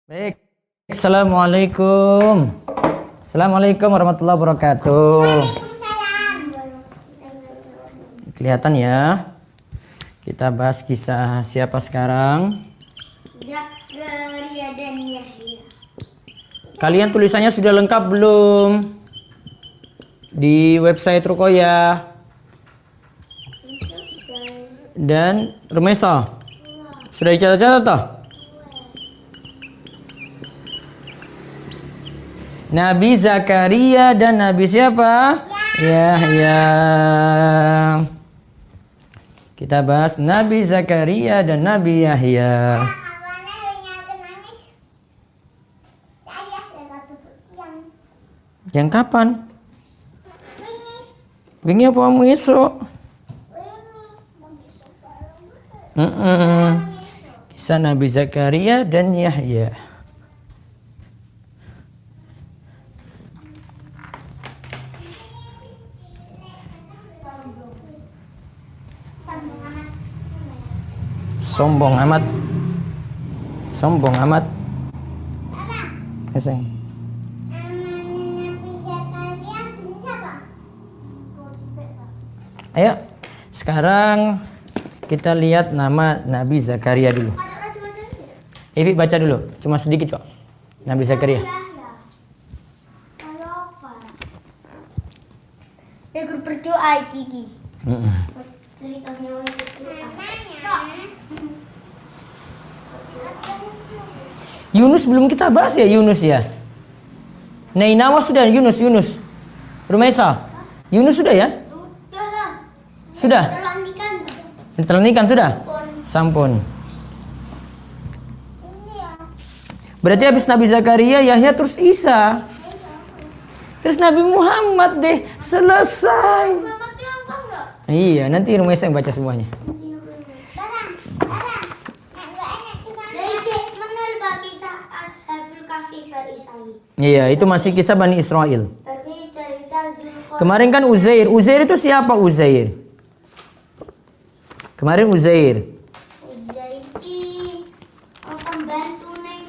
Baik, Assalamualaikum. Assalamualaikum warahmatullahi wabarakatuh. Kelihatan ya. Kita bahas kisah siapa sekarang? Zakaria dan Yahya. Kalian tulisannya sudah lengkap belum? Di website Ruqayyah dan Rumesa. Sudah dicatat-catat toh? Nabi Zakaria dan Nabi siapa? Yahya. Kita bahas Nabi Zakaria dan Nabi Yahya. Yang kapan? Wingi apa mau esok? Kisah Nabi Zakaria dan Yahya. Sombong amat. Sombong amat. Sayang. Ayo, sekarang kita lihat nama Nabi Zakaria dulu. Ivi baca dulu, cuma sedikit kok. Nabi Zakaria. Ikut berdoa Kiki. Ceritanya Yunus belum kita bahas ya, Yunus ya. Nainawa sudah, Yunus. Rumaisa. Yunus sudah ya? Sudah lah. Sudah. Telah nikah sudah? Sampun. Berarti habis Nabi Zakaria, Yahya, terus Isa. Terus Nabi Muhammad deh, selesai. Iya, nanti Rumaisa yang baca semuanya. Iya, itu masih kisah Bani Israel. Kemarin kan Uzair. Uzair itu siapa Uzair? Kemarin Uzair. Uzair itu pembantu neng.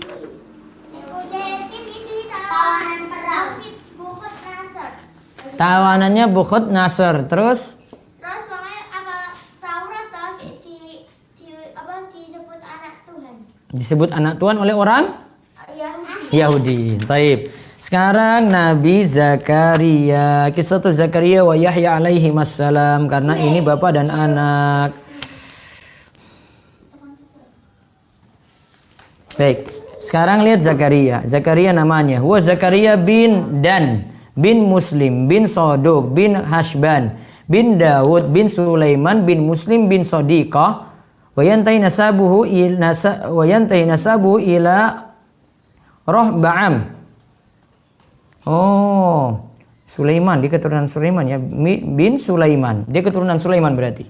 Uzair itu tawanan perang. Bukhut Nasr. Tawanannya Bukhut Nasr. Terus makanya apa Taurat disebut anak Tuhan. disebut anak Tuhan oleh orang Yahudi. Taib. Sekarang Nabi Zakaria. Kisah Zakaria wa Yahya alaihi wassalam. Karena ini bapak dan anak. Baik. Sekarang lihat Zakaria. Zakaria namanya. Huwa Zakaria bin Dan. Bin Muslim. Bin Sodok. Bin Hashban. Bin Dawud. Bin Sulaiman. Bin Muslim. Bin Sodiqah. Wayantai nasabuhu ila Rohba'am. Oh, Sulaiman, dia keturunan Sulaiman ya, bin Sulaiman. Dia keturunan Sulaiman berarti.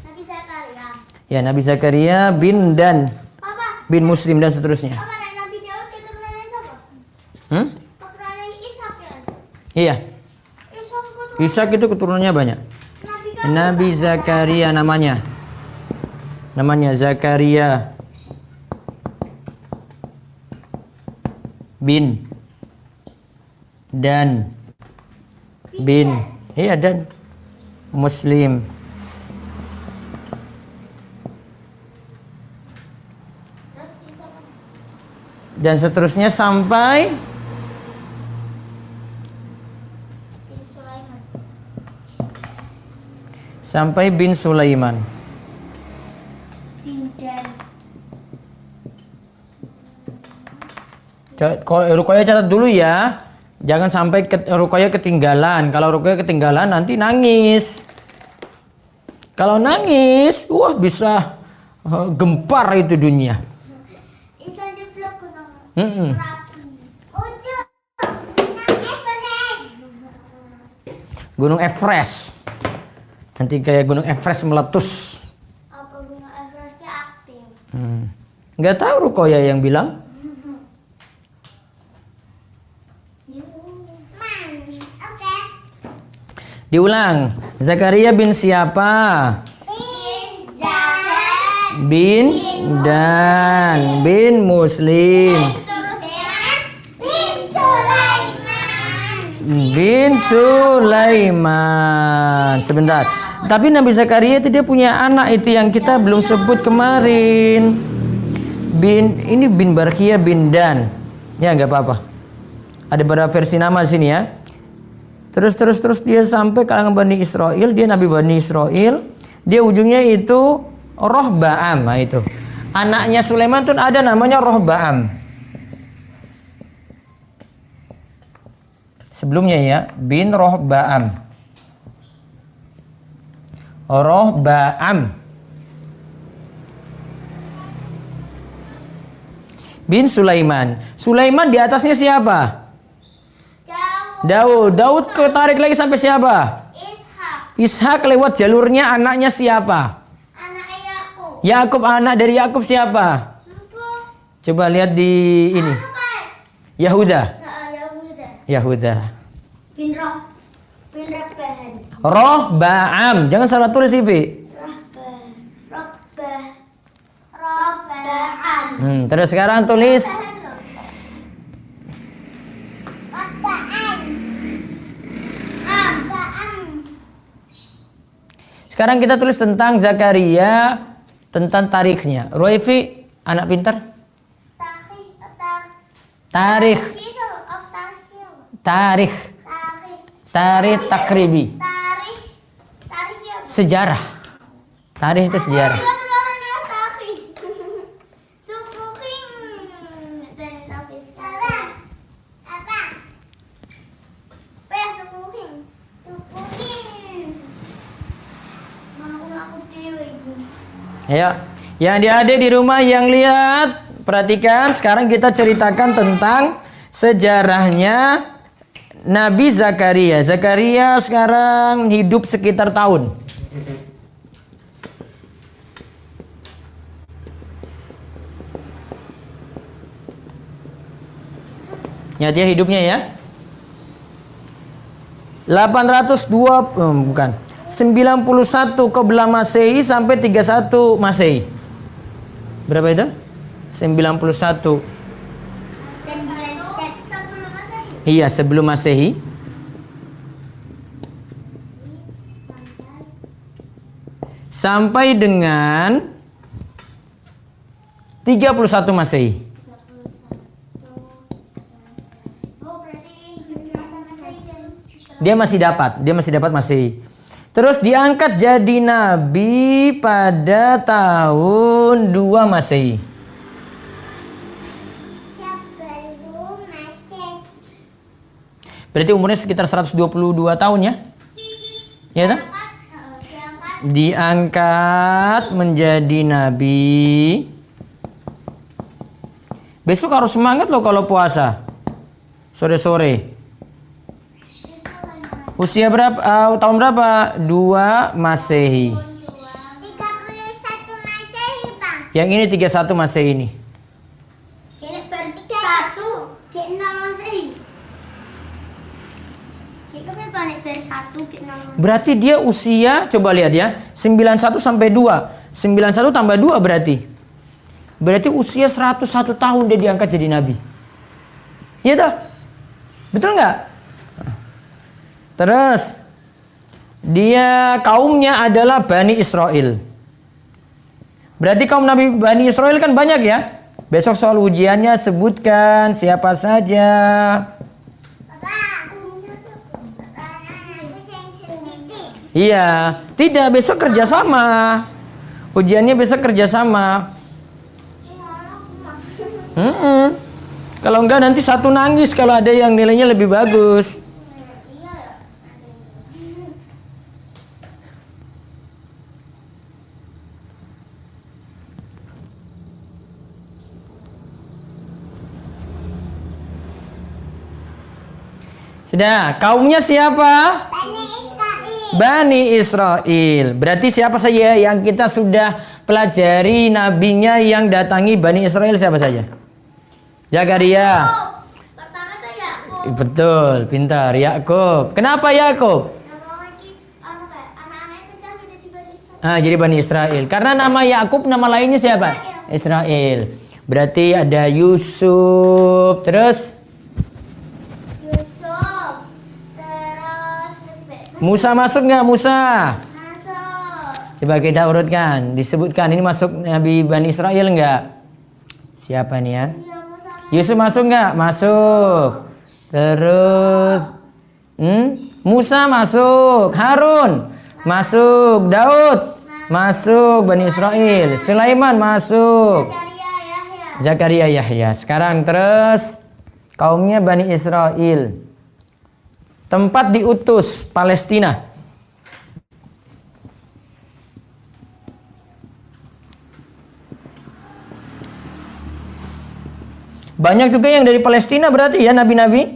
Nabi Zakaria. Ya, Nabi Zakaria bin Dan, Papa, bin Muslim dan seterusnya. Papa dan Nabi Daud keturunan siapa? Keturunan Ishak ya? Iya, Ishak Ishak itu keturunannya banyak. Nabi Zakaria namanya Zakaria bin Dan bin Dan Muslim. Dan seterusnya sampai bin Sulaiman. Ruqayyah catat dulu ya. Jangan sampai Ruqayyah ketinggalan. Kalau Ruqayyah ketinggalan nanti nangis. Kalau nangis, wah bisa gempar itu dunia. Gunung Everest. Nanti kayak Gunung Everest meletus. Apa Gunung Everestnya aktif? Nggak tahu Ruqayyah yang bilang. Diulang. Zakaria bin siapa? Bin Zakaria. bin Dan, bin Muslim, Seterusnya bin Sulaiman. bin Sulaiman. Sebentar. Tapi Nabi Zakaria itu dia punya anak itu yang kita belum sebut kemarin. Ini bin Barkia bin Dan. Ya nggak apa-apa. Ada beberapa versi nama sini ya. Terus dia sampai kalangan Bani Israel, dia Nabi Bani Israel. Dia ujungnya itu Rohbaam, nah itu. Anaknya Sulaiman tuh ada namanya Rohbaam. Sebelumnya ya, bin Rohbaam. Rohbaam bin Sulaiman. Sulaiman di atasnya siapa? Daud ketarik lagi sampai siapa? Ishak lewat jalurnya anaknya siapa? Anak Yakub. Yakub, anak dari Yakub siapa? Coba lihat di ini. Yahuda. Yahuda. Bin Rabbahan. Rohbaam. Jangan salah tulis CV. Robbaan. Terus sekarang tulis Robbaan. sekarang kita tulis tentang Zakaria, tentang tarikhnya. Roifi, anak pintar. Tarikh. Tarikh takribi. Sejarah. Tarikh itu sejarah. Ya, yang adik-adik di rumah yang lihat, perhatikan. Sekarang kita ceritakan tentang sejarahnya Nabi Zakaria. Zakaria sekarang hidup sekitar tahun. Ya, dia hidupnya ya. 91 Qobla Masehi sampai 31 Masehi. Berapa itu? 91. Iya, sebelum Masehi. Sampai dengan 31 Masehi. Dia masih dapat Masehi. Terus diangkat jadi nabi pada tahun 2 Masehi. Berarti umurnya sekitar 122 tahun ya? Ya kan? Diangkat menjadi nabi. Besok harus semangat loh kalau puasa. Sore-sore. Usia berapa? Tahun berapa? 2 Masehi. 31 Masehi, Bang. Yang ini 31 Masehi ini. Kayaknya satu, kayak 6 Masehi. Kayaknya balik dari 1 ke 6 Masehi. Berarti dia usia, coba lihat ya, 91 sampai 2. 91 tambah 2 berarti. Berarti usia 101 tahun dia diangkat jadi nabi. Iya toh? Betul nggak? Terus dia kaumnya adalah Bani Israel. Berarti kaum Nabi Bani Israel kan banyak ya. Besok soal ujiannya sebutkan siapa saja. Iya, tidak, besok kerjasama. Ujiannya besok kerjasama. Kalau enggak nanti satu nangis kalau ada yang nilainya lebih bagus. Sudah, kaumnya siapa? Bani Israel. Berarti siapa saja yang kita sudah pelajari nabinya yang datangi Bani Israel, siapa saja? Zakaria. Pertama tuh Yakub. Betul, pintar. Yakub. Kenapa Yakub? Jadi Bani Israel. Karena nama Yakub nama lainnya siapa? Israel. Berarti ada Yusuf. Terus Yusuf. Terus Musa masuk nggak Musa? masuk. Coba kita urutkan. Disebutkan ini masuk Nabi Bani Israel nggak? Siapa nih ya? Ya Musa. Yusuf masuk nggak? Masuk. Terus Musa masuk. Harun masuk. Daud masuk. Bani Israel. Sulaiman masuk. Zakaria Yahya. Zakaria Yahya. Sekarang terus kaumnya Bani Israel. Tempat diutus Palestina. Banyak juga yang dari Palestina berarti ya nabi-nabi.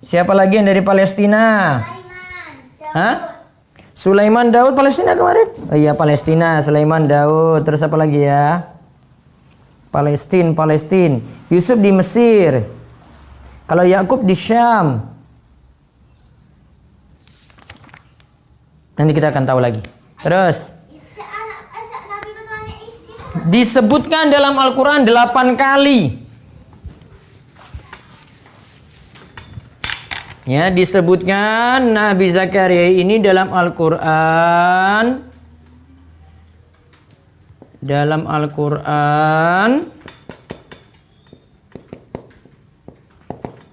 Siapa lagi yang dari Palestina? Sulaiman. Hah? Sulaiman, Daud, Palestina kemarin? Oh iya Palestina, Sulaiman, Daud. Terus apa lagi ya? Palestina. Yusuf di Mesir. Kalau Yakub di Syam. Nanti kita akan tahu lagi. Terus Nabi ketuanya Isa. disebutkan dalam Al-Quran 8 kali. Ya, disebutkan Nabi Zakaria ini dalam Al-Quran. Dalam Al-Quran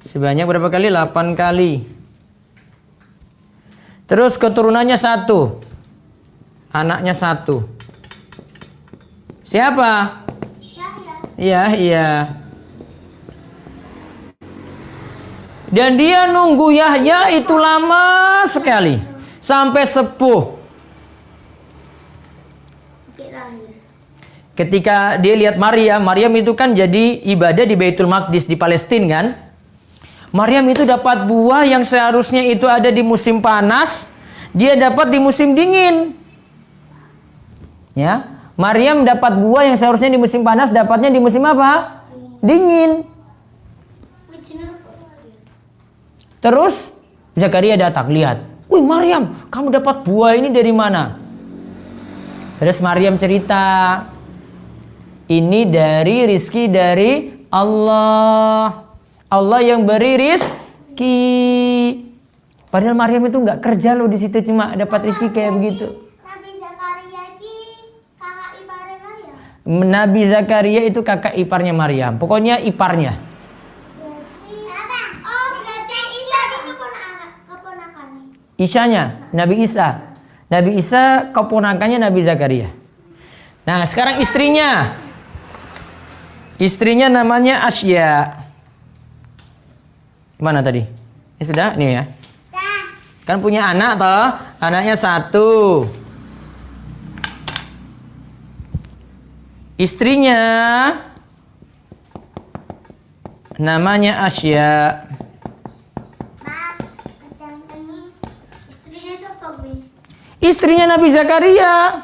sebanyak berapa kali? 8 kali. Terus keturunannya 1. Anaknya 1. Siapa? Yahya. Iya. Dan dia nunggu Yahya itu lama sekali. Sampai sepuh. Ketika dia lihat Maryam itu kan jadi ibadah di Baitul Maqdis di Palestina kan. Maryam itu dapat buah yang seharusnya itu ada di musim panas, dia dapat di musim dingin. Ya, Maryam dapat buah yang seharusnya di musim panas, dapatnya di musim apa? Dingin. Terus Zakaria datang, lihat. Wih Maryam, kamu dapat buah ini dari mana? Terus Maryam cerita, ini dari rizki dari Allah. Allah yang beri rizki. Padahal Maryam itu nggak kerja loh di situ, cuma dapat rizki kayak begitu. Nabi Zakaria itu kakak iparnya Maryam. Nabi Zakaria itu kakak iparnya Maryam. Pokoknya iparnya. Berarti Isa di keponakannya. Isanya, Nabi Isa. Nabi Isa keponakannya Nabi Zakaria. Nah sekarang istrinya. Istrinya namanya Asya. Mana tadi? Ini sudah? Ini ya. Kan punya anak toh. Anaknya 1. Istrinya namanya Asya. Istrinya siapa, Gue? Istrinya Nabi Zakaria.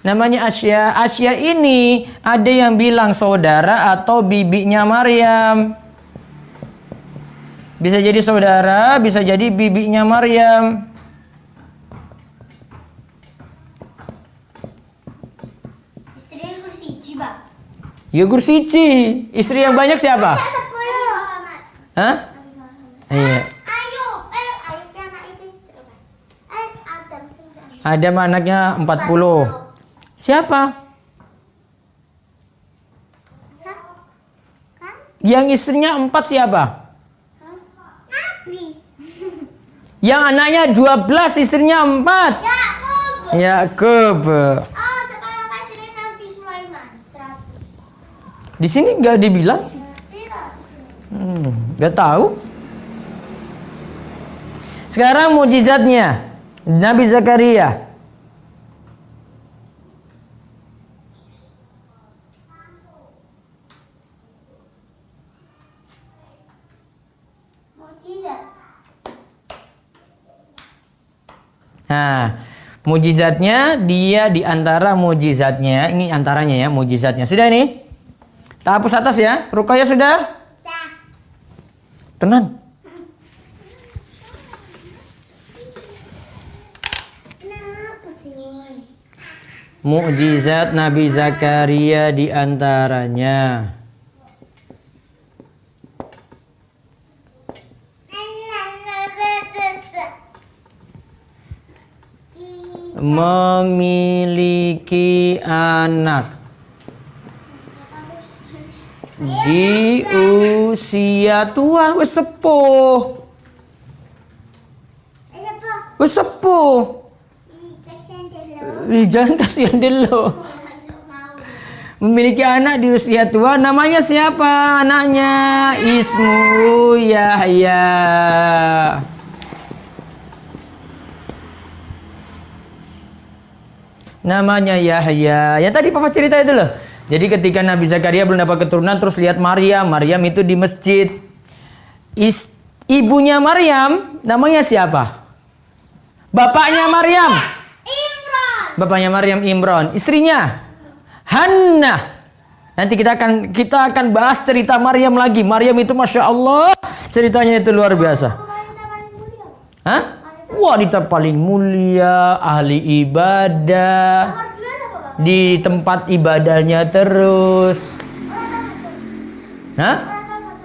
Namanya Asya. Asya ini ada yang bilang saudara atau bibinya Maryam. Bisa jadi saudara, bisa jadi bibinya Maryam. Istrinya Gursiji, Bang. Ya Gursici. Istri yang banyak siapa? 10. Hah? Iya. Ayub kan anak itu. Adam. Adam anaknya 40. Siapa? Hah? Kan? Yang istrinya 4 siapa? Nabi. Yang anaknya 12, istrinya 4. Yakub. Yakub. Oh, sekarang kan istri Nabi Sulaiman. 100. Di sini nggak dibilang? Tidak. Nggak tahu. Sekarang mukjizatnya Nabi Zakaria. Mukjizat. Nah, mukjizatnya dia di antara mukjizatnya, ini antaranya ya mukjizatnya. Sudah ini? Tak hapus atas ya. Ruqayyah sudah? Dah. Tenang. Nah, Mukjizat Nabi Zakaria di antaranya memiliki anak di usia tua, wis sepuh. Wis sepuh. Jangan kasihan dulu. Memiliki anak di usia tua, namanya siapa? Anaknya Ismu Yahya. Namanya Yahya. Yang tadi Papa cerita itu loh. Jadi ketika Nabi Zakaria belum dapat keturunan, terus lihat Maryam. Maryam itu di masjid. Ibunya Maryam namanya siapa? Bapaknya Maryam. Bapaknya Maryam Imran. Istrinya Hannah. Nanti kita akan bahas cerita Maryam lagi. Maryam itu Masya Allah, ceritanya itu luar biasa. Hah? Wanita paling mulia, ahli ibadah, di tempat ibadahnya terus. Hah?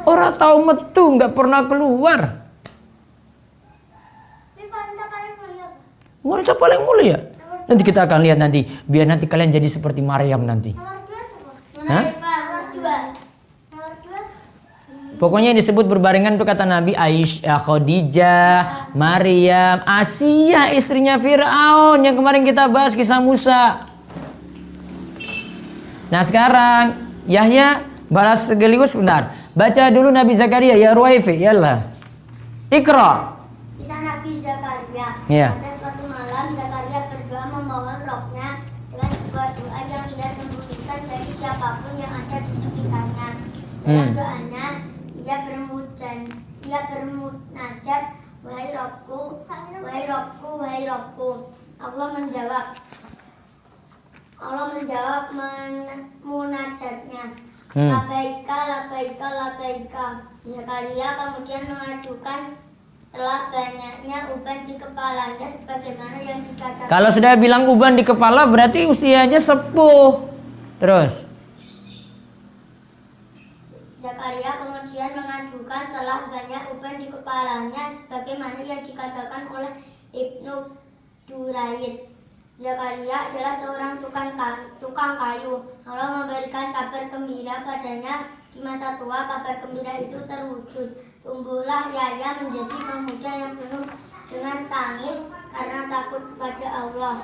Orang tahu metu, nggak pernah keluar. Wanita paling mulia. Nanti kita akan lihat nanti, biar nanti kalian jadi seperti Maryam nanti. Hah? Pokoknya yang disebut berbarengan itu kata Nabi Aisyah, Khadijah, Maryam, Asia istrinya Fir'aun yang kemarin kita bahas kisah Musa. Nah sekarang Yahya balas sekaligus benar. Baca dulu Nabi Zakaria ya Ruwaifi, yallah. Iqra. Kisah Nabi Zakaria. Ya. Pada suatu malam Zakaria berdoa memohon rohnya dengan sebuah doa yang tidak sembunyikan dari siapapun yang ada di sekitarnya. Dalam doanya ia bermunajat, wahai Rabbku, wahai Rabbku, wahai Rabbku. Allah menjawab munajatnya. Labaika, labaika, labaika. Zakaria kemudian mengadukan telah banyaknya uban di kepalanya sebagaimana yang dikatakan. Kalau sudah bilang uban di kepala berarti usianya sepuh. Terus Zakaria kemudian mengadukan telah banyak uban di kepalanya sebagaimana yang dikatakan oleh Ibnu Duraid. Zakaria adalah seorang tukang kayu. Allah memberikan kabar gembira padanya di masa tua. Kabar gembira itu terwujud. Tumbuhlah Yahya menjadi pemuda yang penuh dengan tangis karena takut kepada Allah.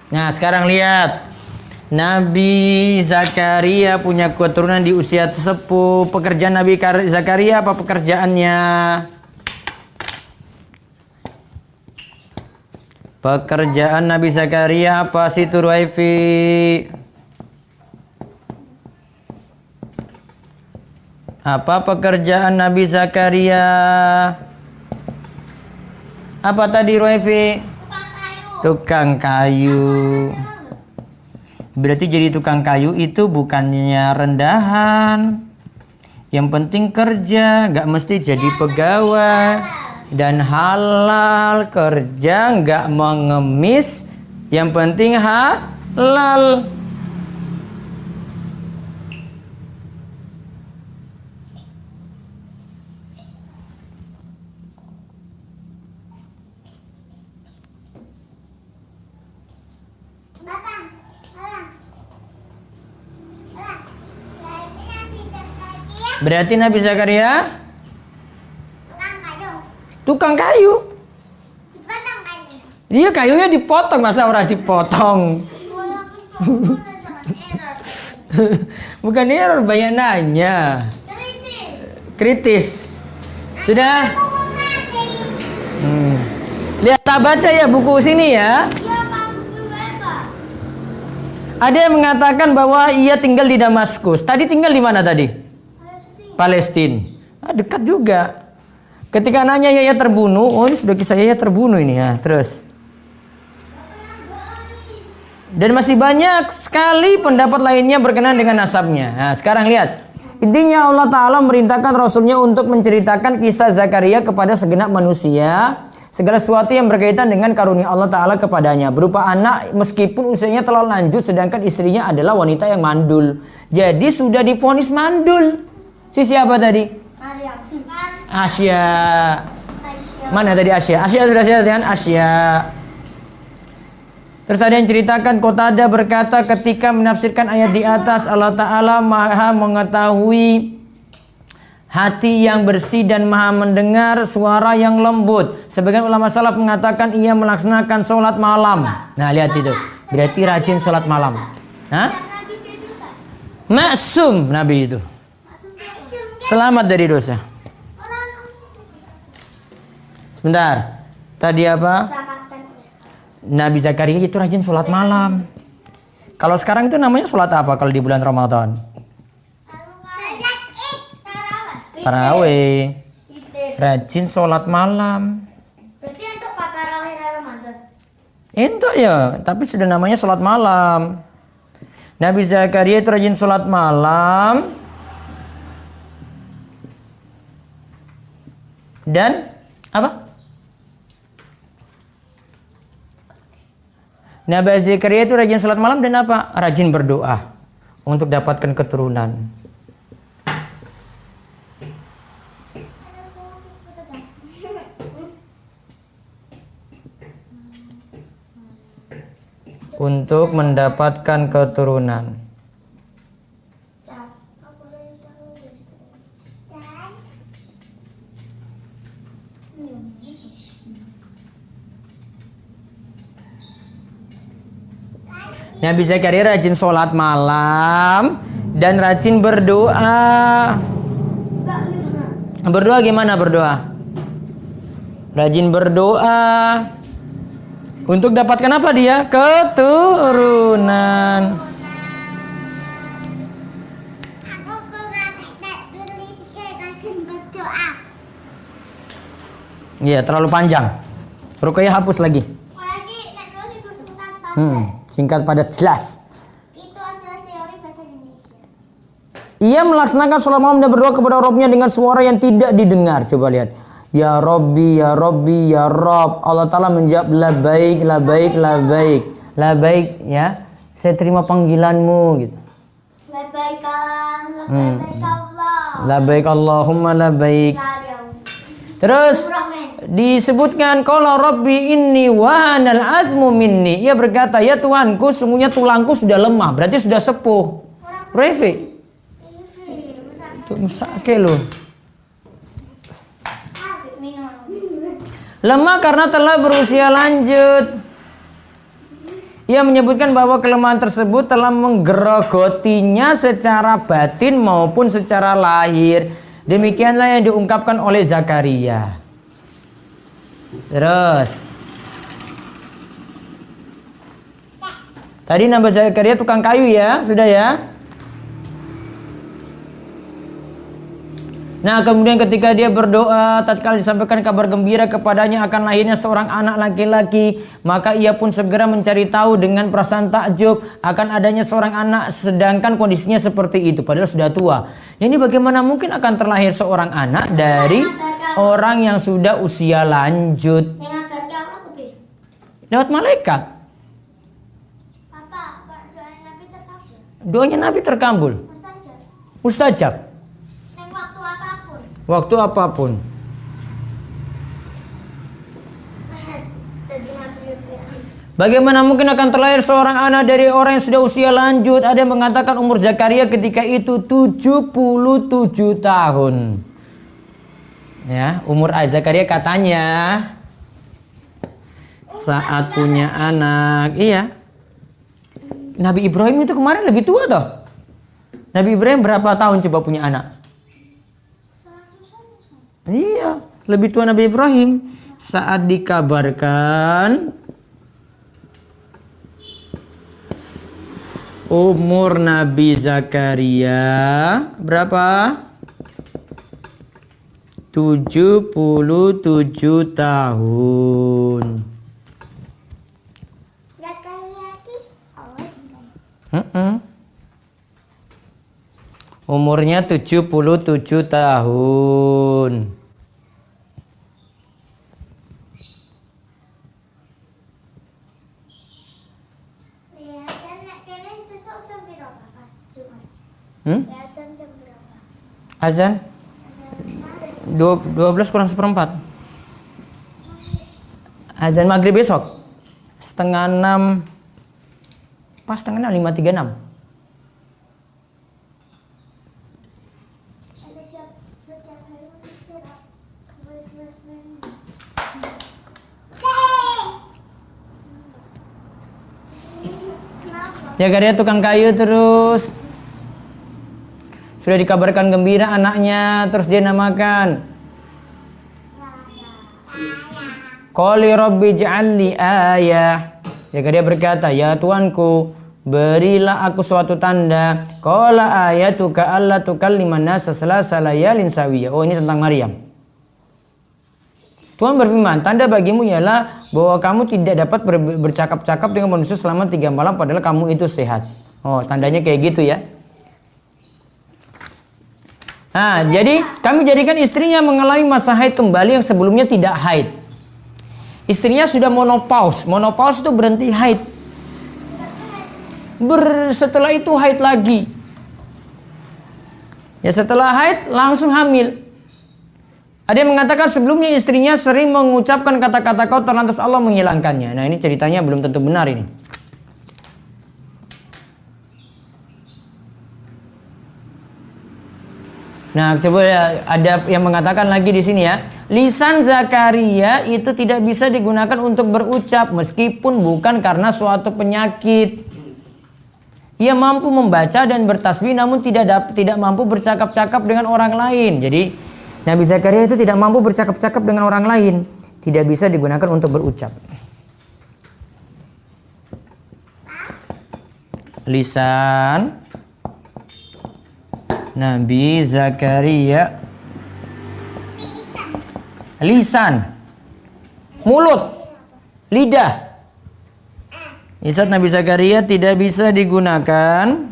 nah sekarang lihat Nabi Zakaria punya keturunan di usia sepuh. Pekerjaan Nabi Zakaria apa pekerjaannya? Pekerjaan Nabi Zakaria apa sih Ruwaifi? Apa pekerjaan Nabi Zakaria? Apa tadi Ruwaifi? Tukang kayu. Berarti jadi tukang kayu itu bukannya rendahan. Yang penting kerja, nggak mesti jadi pegawai. Dan halal kerja, nggak mengemis. Yang penting halal. Berarti Nabi Zakaria tukang kayu. Dia kayunya dipotong, masa orang dipotong? Bukan error, banyak nanya. Kritis. Sudah? Lihat, tak baca ya buku sini ya. Ada yang mengatakan bahwa ia tinggal di Damaskus. Tadi tinggal di mana tadi? Palestina. Dekat juga. Ketika nanya Yahya terbunuh, oh ini sudah kisah Yahya terbunuh ini ya. Terus. Dan masih banyak sekali pendapat lainnya berkenaan dengan nasabnya. Nah, sekarang lihat. Intinya Allah Ta'ala merintahkan Rasulnya untuk menceritakan kisah Zakaria kepada segenap manusia segala sesuatu yang berkaitan dengan karunia Allah Ta'ala kepadanya. Berupa anak meskipun usianya telah lanjut sedangkan istrinya adalah wanita yang mandul. Jadi sudah divonis mandul. Si siapa tadi? Maryam. Asya. Mana tadi Asya? Asya sudah siap kan? Asya. Terus ada yang ceritakan Qatadah berkata ketika menafsirkan ayat di atas, Allah Ta'ala maha mengetahui hati yang bersih dan maha mendengar suara yang lembut. Sebagian ulama salaf mengatakan ia melaksanakan sholat malam. Nah lihat itu, berarti rajin sholat malam. Hah? Maksum Nabi itu, selamat dari dosa. Sebentar, tadi apa? Nabi Zakaria itu rajin sholat malam. Kalau sekarang itu namanya sholat apa kalau di bulan Ramadan? Tarawih. Rajin sholat malam. Berarti untuk Pak tarawih Ramadan. Itu ya, tapi sudah namanya sholat malam. Nabi Zakaria itu rajin sholat malam. Dan apa? Nabi Zakaria itu rajin sholat malam dan apa? Rajin berdoa untuk dapatkan keturunan. Untuk mendapatkan keturunan. Nabi Zakaria rajin sholat malam dan rajin berdoa. Berdoa gimana berdoa? Rajin berdoa untuk dapatkan apa dia? Keturunan. Iya, terlalu panjang. Ruqayyah hapus lagi. Singkat padat jelas. Itu adalah teori bahasa Indonesia. Ia melaksanakan sholat malam dan berdoa kepada Rabb-Nya dengan suara yang tidak didengar. Coba lihat. Ya Rabbi, ya Rabbi, ya Rabb. Allah Ta'ala menjawab labaik, labaik, labaik. Labaik ya. Saya terima panggilanmu gitu. Labaik Allah, labaik Allah. Labaik Allahumma labaik. Terus disebutkan kalau Rabbi inni wahanal azmu minni. Ia berkata, ya Tuhanku, sungguhnya tulangku sudah lemah, berarti sudah sepuh. Revi. Itu musake loh. Lemah karena telah berusia lanjut. Ia menyebutkan bahwa kelemahan tersebut telah menggerogotinya secara batin maupun secara lahir. Demikianlah yang diungkapkan oleh Zakaria. Terus tadi Nabi Zakaria tukang kayu ya, sudah ya. Nah kemudian ketika dia berdoa, tatkala disampaikan kabar gembira kepadanya akan lahirnya seorang anak laki-laki, maka ia pun segera mencari tahu dengan perasaan takjub akan adanya seorang anak sedangkan kondisinya seperti itu, padahal sudah tua. Ini bagaimana mungkin akan terlahir seorang anak dari orang yang sudah usia lanjut? Lewat malaikat. Doanya Nabi terkabul. Mustajab. Waktu apapun. Bagaimana mungkin akan terlahir seorang anak dari orang yang sudah usia lanjut? Ada yang mengatakan umur Zakaria ketika itu 77 tahun. Ya, umur Zakaria katanya saat punya anak. Iya. Nabi Ibrahim itu kemarin lebih tua toh. Nabi Ibrahim berapa tahun coba punya anak? Iya, lebih tua Nabi Ibrahim. Saat dikabarkan umur Nabi Zakaria berapa? 77 tahun. Umurnya 77 tahun. Azan 12 kurang seperempat. Azan maghrib besok setengah 6, pas setengah 6, 5.36. Zakaria tukang kayu terus. Sudah dikabarkan gembira anaknya, terus dia namakan. Qali rabbi ij'alli ayah. Zakaria berkata, ya Tuanku, berilah aku suatu tanda. Qala ayatuka alla tukalliman nasa salasa layalin sawiyya. Oh, ini tentang Maryam. Tuhan berfirman, tanda bagimu ialah bahwa kamu tidak dapat bercakap-cakap dengan manusia selama 3 malam padahal kamu itu sehat. Oh, tandanya kayak gitu ya. Nah, jadi kami jadikan istrinya mengalami masa haid kembali yang sebelumnya tidak haid. Istrinya sudah monopause. Monopause itu berhenti haid. Setelah itu haid lagi. Ya, setelah haid langsung hamil. Ada yang mengatakan sebelumnya istrinya sering mengucapkan kata-kata kotor lantas Allah menghilangkannya. Nah, ini ceritanya belum tentu benar ini. Nah, coba ya, ada yang mengatakan lagi di sini ya. Lisan Zakaria itu tidak bisa digunakan untuk berucap meskipun bukan karena suatu penyakit. Ia mampu membaca dan bertasbih namun tidak mampu bercakap-cakap dengan orang lain. Jadi Nabi Zakaria itu tidak mampu bercakap-cakap dengan orang lain, tidak bisa digunakan untuk berucap. Lisan Nabi Zakaria. Lisan, mulut, lidah. Lisan Nabi Zakaria tidak bisa digunakan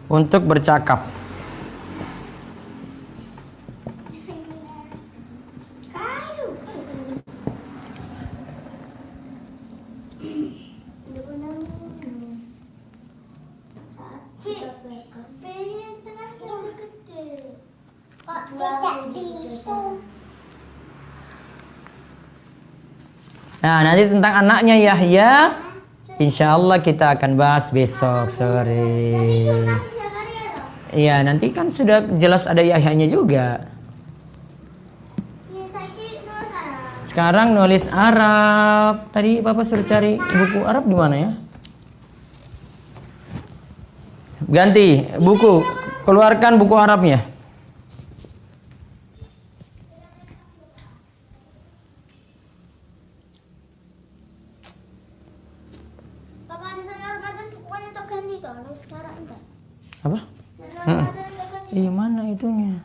untuk bercakap. Nah, nanti tentang anaknya Yahya, insya Allah kita akan bahas besok sore. Iya, nanti kan sudah jelas ada Yahyanya juga. Sekarang nulis Arab. Tadi Bapak suruh cari buku Arab di mana ya? Ganti buku, keluarkan buku Arabnya. Apa? Iya, mana itunya?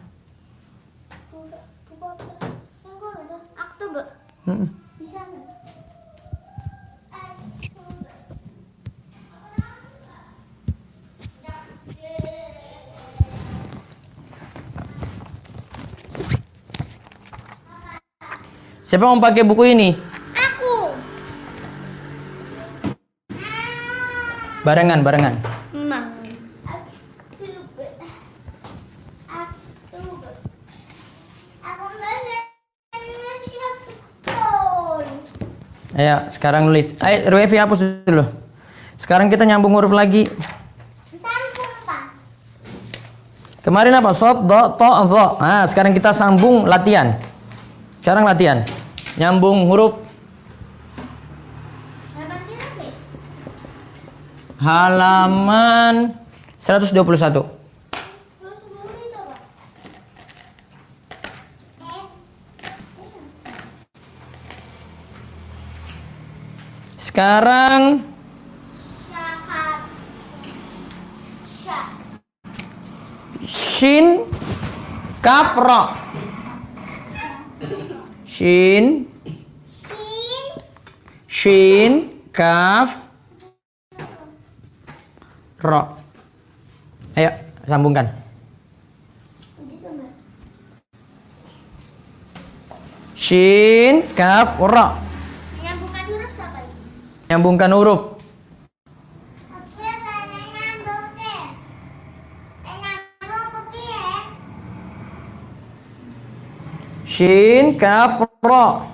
Siapa mau pakai buku ini? Aku. Barengan. Ayo, sekarang nulis. Ayo, Revi hapus dulu. Sekarang kita nyambung huruf lagi. Kemarin apa? Sod, do, to, zo. Nah, sekarang kita sambung latihan. Sekarang latihan. Nyambung huruf. Halaman 121. Sekarang shin kaf ra. Shin kaf ra. Ayo sambungkan. Shin kaf ra. Menyambungkan huruf sama. Nyambungkan huruf. Shin, kaf, ro.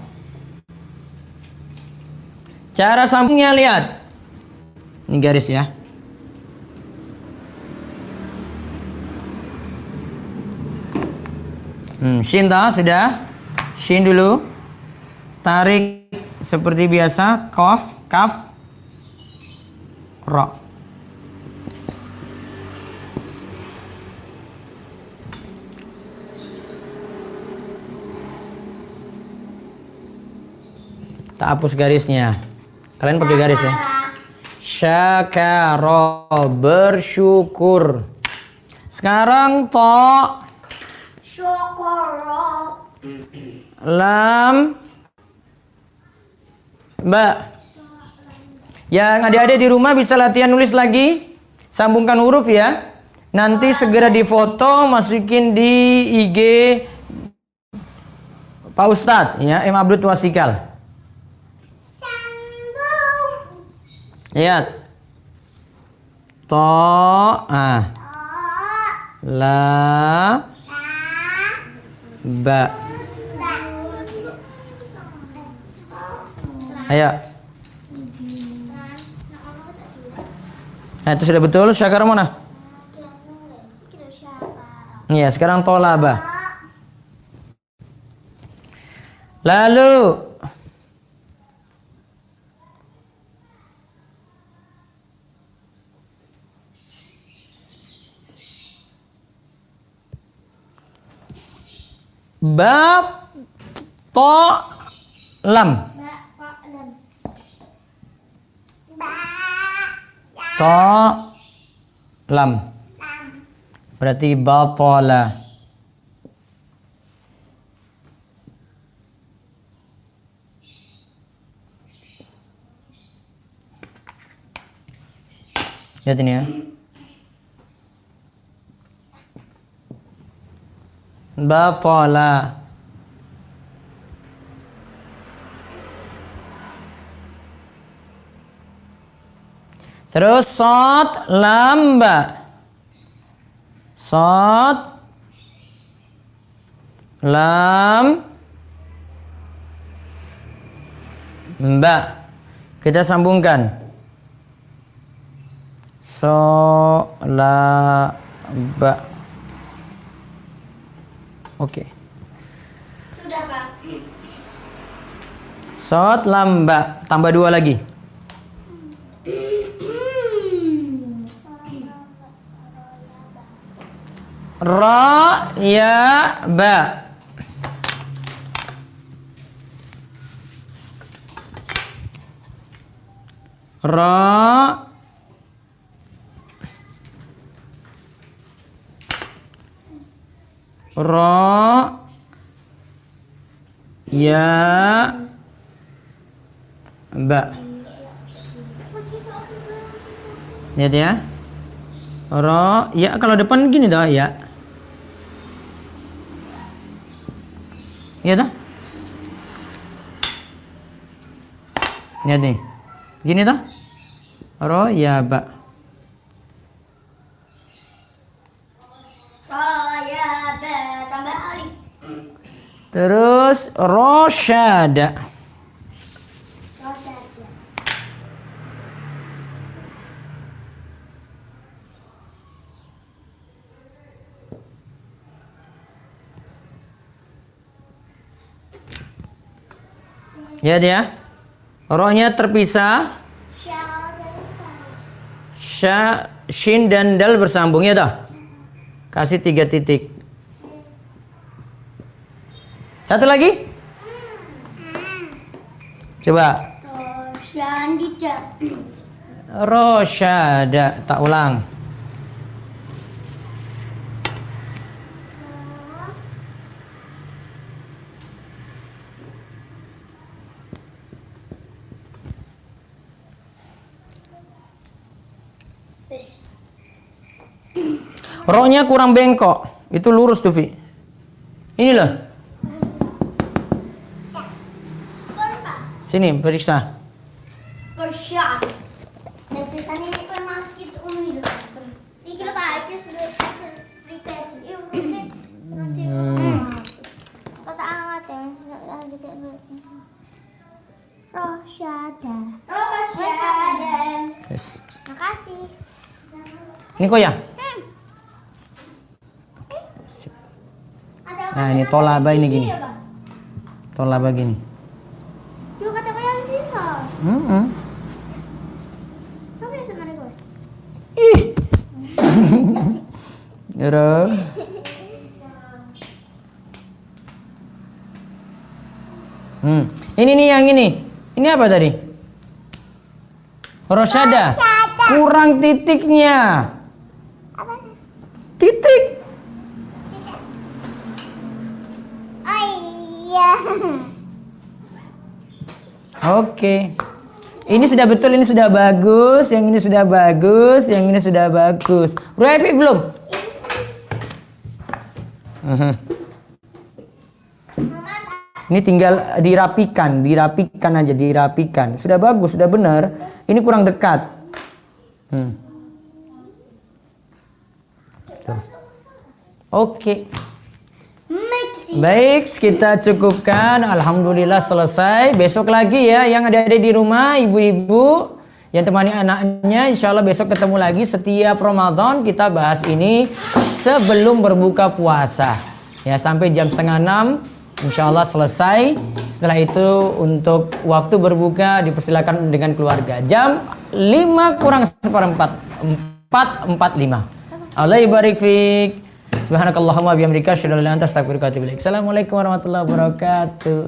Cara sambungnya lihat. Ini garis ya. Shin dah sudah. Shin dulu. Tarik seperti biasa. Kaf, kaf, ro. Tak hapus garisnya. Kalian pakai garis ya. Syakara, bersyukur. Sekarang to. Syukura. Lam. Ba. Yang adik-adik di rumah bisa latihan nulis lagi. Sambungkan huruf ya. Nanti segera difoto, masukin di IG Pak Ustadz ya, M. Abdul Wasikal. Lihat. To, la, ba. Ayo. Nah, itu sudah betul. Syakara mana? Iya, sekarang tolaba. Lalu bab to lam. To lam. Berarti batala. Lihat ini ya. Batala. Terus sod lamba. Sod lam ba. Kita sambungkan. So la ba. Oke. Sudah, Pak. Sod lamba tambah 2 lagi. Ra ya ba. Ra ya ba. Lihat ya. Ra ya, kalau depan gini dah ya. Iya dah. Lihat nih. Gini dah. Ro ya ba. Ya ba tambah alif. Terus rosyada. Rosyada. Ya dia. Rohnya terpisah. Sya, shin dan dal bersambung ya dah. Kasih 3 titik. Satu lagi. Coba. Rosyada. Tak ulang. Rohnya kurang bengkok. Itu lurus tuh, Vi. Ini loh. Sini, periksa. Biasanya ini kan masih umi loh. Iki lho Pak, iki sudah prepare. Nanti. Kata awat ya, nanti Rosyada. Oh, Rosyada. Yes. Makasih. Ini kok ya? Nah, ini tolaba ini gini. Tolaba gini. Yo kata ko yang sisa. Sabi na sa mana ko. Ih. Yoro. Ini nih yang ini. Ini apa tadi? Rosyada. Kurang titiknya. Apa? Titik. Oh iya. Oke. Ini sudah betul, ini sudah bagus, yang ini sudah bagus, yang ini sudah bagus. Bro Evi belum? Ini tinggal dirapikan aja, dirapikan. Sudah bagus, sudah benar. Ini kurang dekat. Tuh. Oke. Baik, kita cukupkan. Alhamdulillah selesai. Besok lagi ya yang ada di rumah, ibu-ibu yang temani anaknya. Insya Allah besok ketemu lagi. Setiap Ramadan kita bahas ini sebelum berbuka puasa. Ya, sampai jam 5:30. Insya Allah selesai. Setelah itu untuk waktu berbuka dipersilakan dengan keluarga. Jam 5 kurang seperempat. 4:45. Allah ibarik fiik. Subhanakallahumma bihamdika asyhadu an la ilaha illa anta astaghfiruka wa atubu ilaik. Assalamualaikum warahmatullahi wabarakatuh.